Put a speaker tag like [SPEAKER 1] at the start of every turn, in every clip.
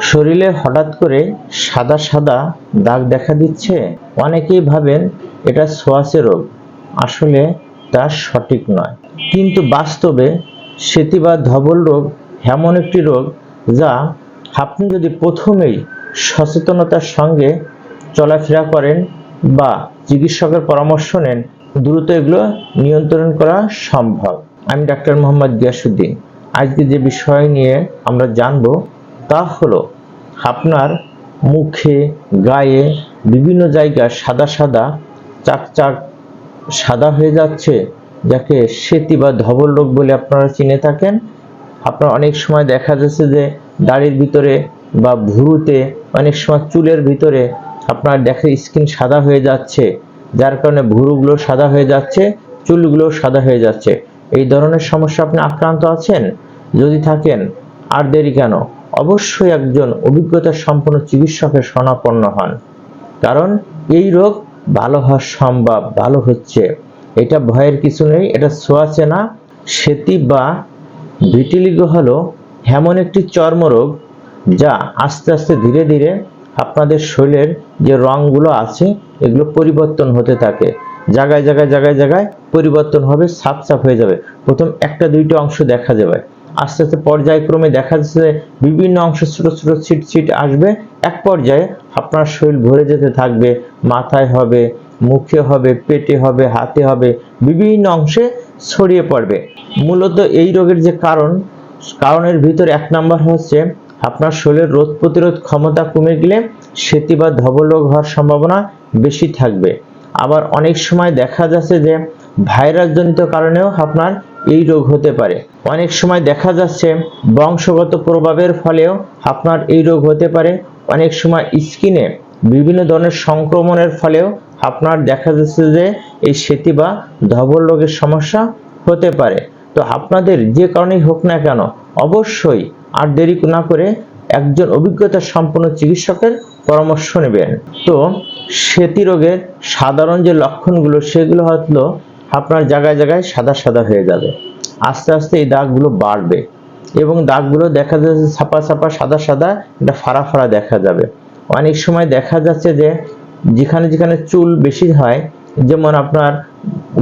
[SPEAKER 1] শরীরে হঠাৎ করে সাদা সাদা দাগ দেখা দিচ্ছে। অনেকেই ভাবেন এটা ছোঁয়াচে রোগ, আসলে তা সঠিক নয়। কিন্তু বাস্তবে সেতি বা ধবল রোগ এমন একটি রোগ যা আপনি যদি প্রথমেই সচেতনতার সঙ্গে চলাফেরা করেন বা চিকিৎসকের পরামর্শ নেন, দ্রুত এগুলো নিয়ন্ত্রণ করা সম্ভব। আমি ডাক্তার মোহাম্মদ গিয়াসউদ্দিন। আজকে যে বিষয় নিয়ে আমরা জানব তা হলো আপনার মুখে, গায়ে বিভিন্ন জায়গায় সাদা সাদা চাকচাক সাদা হয়ে যাচ্ছে, যাকে সেতি বা ধবল রোগ বলে আপনারা চিনে থাকেন। আপনার অনেক সময় দেখা যাচ্ছে যে দাড়ির ভিতরে বা ভুরুতে, অনেক সময় চুলের ভিতরে আপনার দেখা স্কিন সাদা হয়ে যাচ্ছে, যার কারণে ভুরুগুলো সাদা হয়ে যাচ্ছে, চুলগুলো সাদা হয়ে যাচ্ছে। এই ধরনের সমস্যা আপনি আক্রান্ত আছেন? যদি থাকেন, আর দেরি কেন? অবশ্যই একজন অভিজ্ঞতা সম্পন্ন চিকিৎসকের শরণাপন্ন হন, কারণ এই রোগ ভালো হওয়া সম্ভব, ভালো হচ্ছে। এটা ভয়ের কিছু নেই, এটা ছোঁয়াচে না। সেতি বা ভিটিলিগো হলো এমন একটি চর্মরোগ যা আস্তে আস্তে ধীরে ধীরে আপনাদের শরীরের যে রঙগুলো আছে এগুলো পরিবর্তন হতে থাকে। জায়গায় জায়গায় জায়গায় জায়গায় পরিবর্তন হবে, ছাপ ছাপ হয়ে যাবে। প্রথম একটা দুইটা অংশ দেখা যাবে, আস্তে আস্তে পর্যায়ক্রমে দেখা যাচ্ছে বিভিন্ন অংশ ছোট ছোট ছিট ছিট আসবে। এক পর্যায়ে আপনার শরীর ভরে যেতে থাকবে, মাথায় হবে, মুখে হবে, পেটে হবে, হাতে হবে, বিভিন্ন অংশে ছড়িয়ে পড়বে। মূলত এই রোগের যে কারণের ভিতরে এক নাম্বার হচ্ছে আপনার শরীরের রোগ প্রতিরোধ ক্ষমতা কমে গেলে সেতি বা ধবল রোগ হওয়ার সম্ভাবনা বেশি থাকবে। আবার অনেক সময় দেখা যাচ্ছে যে ভাইরাস জনিত কারণেও আপনার এই রোগ হতে পারে। অনেক সময় দেখা যাচ্ছে বংশগত প্রভাবের ফলেও আপনার এই রোগ হতে পারে। অনেক সময় স্কিনে বিভিন্ন ধরনের সংক্রমণের ফলেও আপনার দেখা যাচ্ছে যে এই সেতি বা ধবল রোগের সমস্যা হতে পারে। তো আপনাদের যে কারণেই হোক না কেন, অবশ্যই আর দেরি না করে একজন অভিজ্ঞতা সম্পন্ন চিকিৎসকের পরামর্শ নেবেন। তো সেতি রোগের সাধারণ যে লক্ষণগুলো সেগুলো হলো আপনার জায়গায় জায়গায় সাদা সাদা হয়ে যাবে, আস্তে আস্তে এই দাগগুলো বাড়বে এবং দাগগুলো দেখা যাচ্ছে ছাপা ছাপা সাদা সাদা, এটা ফাড়া ফাড়া দেখা যাবে। অনেক সময় দেখা যাচ্ছে যে যেখানে যেখানে চুল বেশি হয়, যেমন আপনার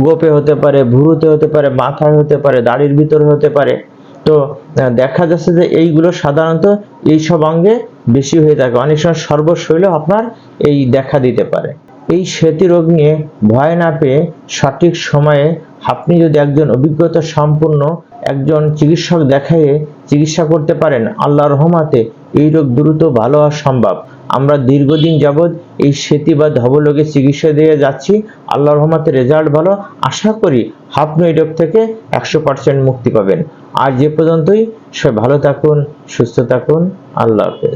[SPEAKER 1] গোপে হতে পারে, ভুরুতে হতে পারে, মাথায় হতে পারে, দাড়ির ভিতরে হতে পারে, তো দেখা যাচ্ছে যে এইগুলো সাধারণত এই সব অঙ্গে বেশি হয়ে থাকে। অনেক সময় সর্বশরীরে আপনার এই দেখা দিতে পারে। এই সেতি রোগ নিয়ে ভয় না পেয়ে সঠিক সময়ে আপনি যদি একজন অভিজ্ঞতা সম্পন্ন একজন চিকিৎসক দেখাইয়ে চিকিৎসা করতে পারেন, আল্লাহর রহমতে এই রোগ দ্রুত ভালো হওয়া সম্ভব। আমরা দীর্ঘদিন যাবৎ এই সেতি বা ধবল রোগের চিকিৎসা দিয়ে যাচ্ছি, আল্লাহর রহমতে রেজাল্ট ভালো। আশা করি আপনি এই রোগ থেকে 100% মুক্তি পাবেন। আর যে পর্যন্তই সবাই ভালো থাকুন, সুস্থ থাকুন, আল্লাহ হাফেজ।